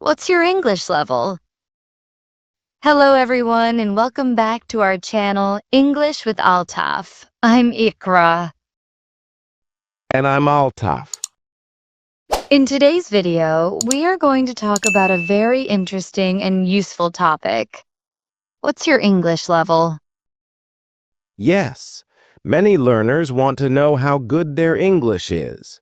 What's your English level? Hello everyone and welcome back to our channel, English with Altaf. I'm Ikra. And I'm Altaf. In today's video, we are going to talk about a very interesting and useful topic. What's your English level? Yes, many learners want to know how good their English is.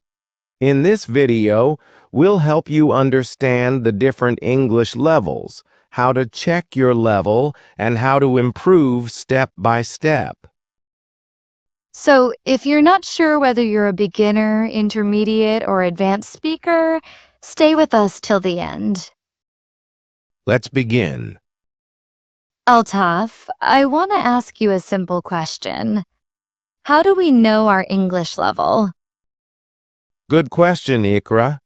In this video, we'll help you understand the different English levels, how to check your level, and how to improve step by step. So, if you're not sure whether you're a beginner, intermediate, or advanced speaker, stay with us till the end. Let's begin. Altaf, I want to ask you a simple question. How do we know our English level? Good question, Ikra.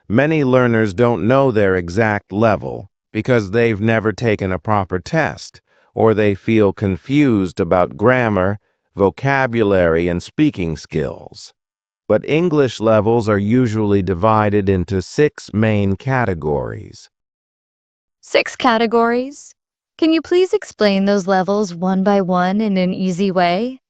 Many learners don't know their exact level because they've never taken a proper test, or they feel confused about grammar, vocabulary, and speaking skills. But English levels are usually divided into 6 main categories. 6 categories? Can you please explain those levels one by one in an easy way?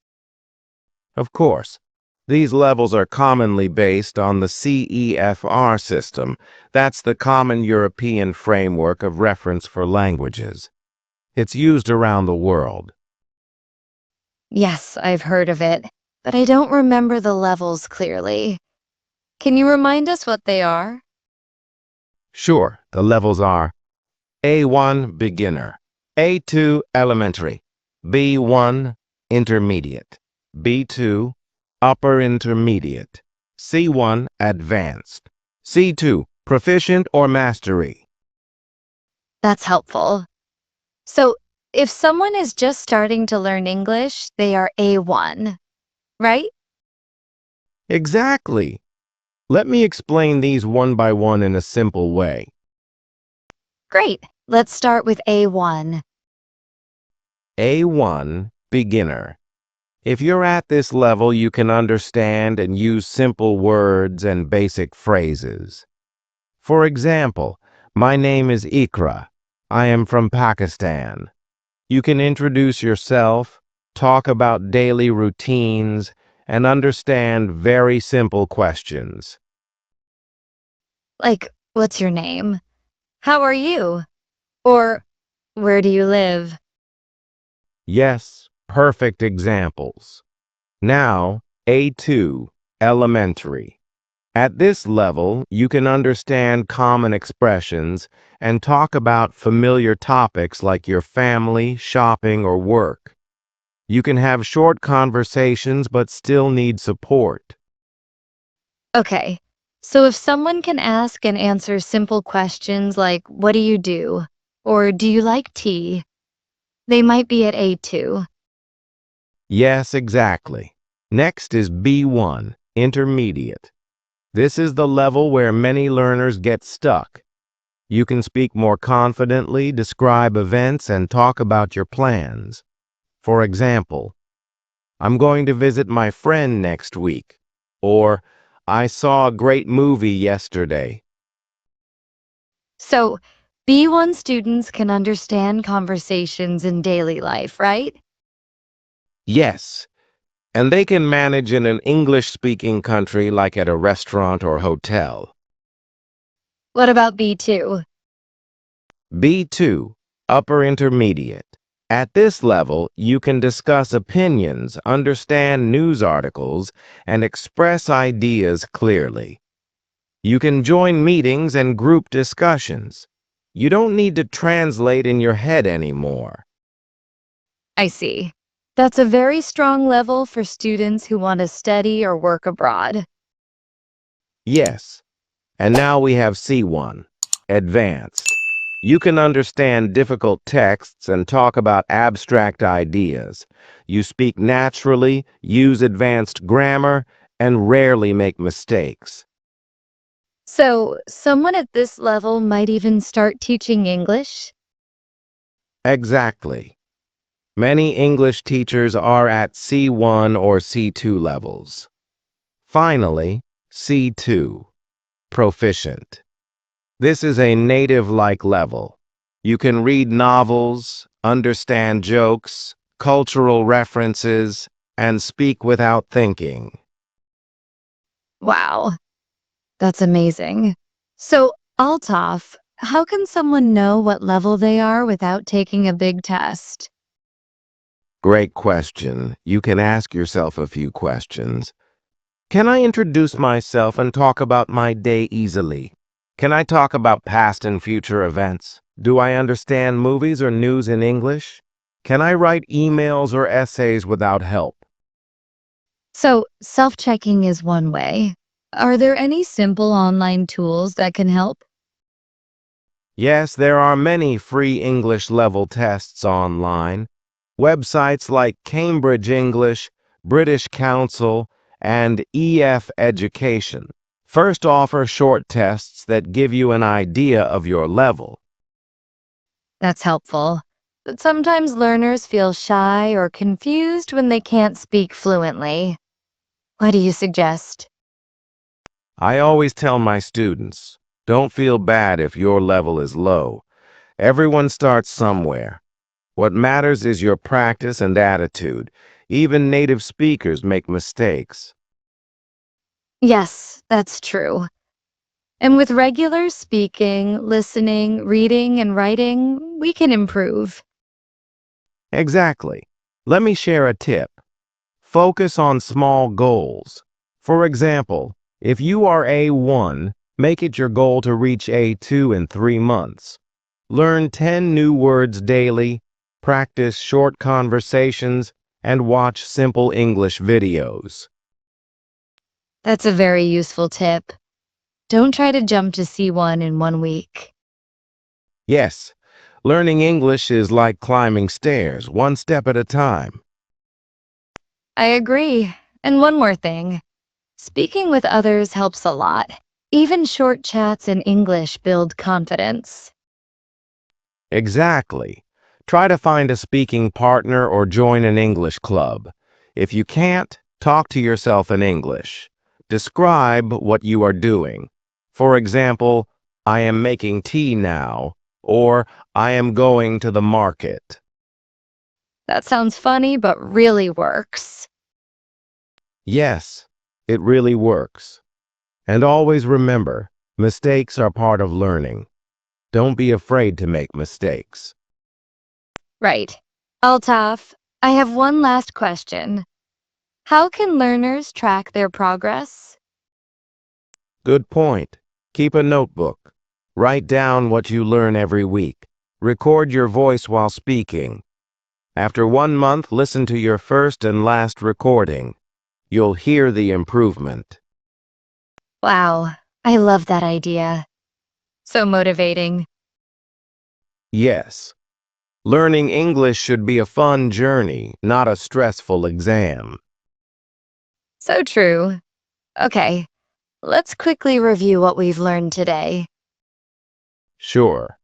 Of course, these levels are commonly based on the CEFR system. That's the Common European Framework of Reference for Languages. It's used around the world. Yes, I've heard of it, but I don't remember the levels clearly. Can you remind us what they are? Sure, the levels are A1 beginner, A2 elementary, B1 intermediate, B2 upper intermediate, C1 advanced, C2 proficient or mastery. That's helpful. So, if someone is just starting to learn English, they are A1, right? Exactly. Let me explain these one by one in a simple way. Great. Let's start with A1. A1 beginner. If you're at this level, you can understand and use simple words and basic phrases. For example, my name is Ikra. I am from Pakistan. You can introduce yourself, talk about daily routines, and understand very simple questions. Like, what's your name? How are you? Or, where do you live? Yes, perfect examples. Now, A2, elementary. At this level, you can understand common expressions and talk about familiar topics like your family, shopping, or work. You can have short conversations but still need support. Okay, so if someone can ask and answer simple questions like, what do you do? Or do you like tea? They might be at A2. Yes, exactly. Next is B1, intermediate. This is the level where many learners get stuck. You can speak more confidently, describe events, and talk about your plans. For example, I'm going to visit my friend next week. Or, I saw a great movie yesterday. So B1 students can understand conversations in daily life, right? Yes, and they can manage in an English-speaking country like at a restaurant or hotel. What about B2? B2, upper intermediate. At this level, you can discuss opinions, understand news articles, and express ideas clearly. You can join meetings and group discussions. You don't need to translate in your head anymore. I see. That's a very strong level for students who want to study or work abroad. Yes. And now we have C1, advanced. You can understand difficult texts and talk about abstract ideas. You speak naturally, use advanced grammar, and rarely make mistakes. So someone at this level might even start teaching English? Exactly. Many English teachers are at C1 or C2 levels. Finally, C2, proficient. This is a native-like level. You can read novels, understand jokes, cultural references, and speak without thinking. Wow, that's amazing. So, Altaf, how can someone know what level they are without taking a big test? Great question. You can ask yourself a few questions. Can I introduce myself and talk about my day easily? Can I talk about past and future events? Do I understand movies or news in English? Can I write emails or essays without help? So, self checking is one way. Are there any simple online tools that can help? Yes, there are many free English level tests online. Websites like Cambridge English, British Council, and EF Education first offer short tests that give you an idea of your level. That's helpful. But sometimes learners feel shy or confused when they can't speak fluently. What do you suggest? I always tell my students, don't feel bad if your level is low. Everyone starts somewhere. What matters is your practice and attitude. Even native speakers make mistakes. Yes, that's true. And with regular speaking, listening, reading, and writing, we can improve. Exactly. Let me share a tip. Focus on small goals. For example, if you are A1, make it your goal to reach A2 in 3 months. Learn 10 new words daily, practice short conversations, and watch simple English videos. That's a very useful tip. Don't try to jump to C1 in 1 week. Yes, learning English is like climbing stairs, one step at a time. I agree. And one more thing. Speaking with others helps a lot. Even short chats in English build confidence. Exactly. Try to find a speaking partner or join an English club. If you can't, talk to yourself in English. Describe what you are doing. For example, I am making tea now, or I am going to the market. That sounds funny, but really works. Yes, it really works. And always remember, mistakes are part of learning. Don't be afraid to make mistakes. Right. Altaf, I have one last question. How can learners track their progress? Good point. Keep a notebook. Write down what you learn every week. Record your voice while speaking. After 1 month, listen to your first and last recording. You'll hear the improvement. Wow, I love that idea. So motivating. Yes, learning English should be a fun journey, not a stressful exam. So true. Okay, let's quickly review what we've learned today. Sure.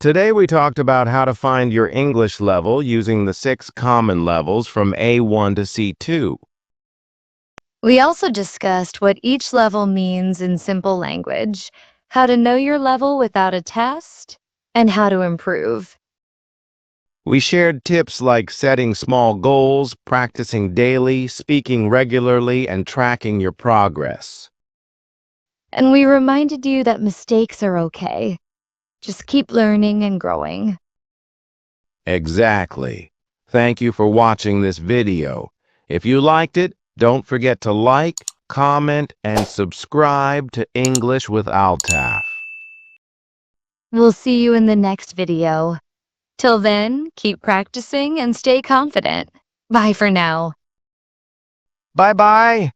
Today we talked about how to find your English level using the 6 common levels from A1 to C2. We also discussed what each level means in simple language, how to know your level without a test, and how to improve. We shared tips like setting small goals, practicing daily, speaking regularly, and tracking your progress. And we reminded you that mistakes are okay. Just keep learning and growing. Exactly. Thank you for watching this video. If you liked it, don't forget to like, comment, and subscribe to English with Altaf. We'll see you in the next video. Till then, keep practicing and stay confident. Bye for now. Bye-bye.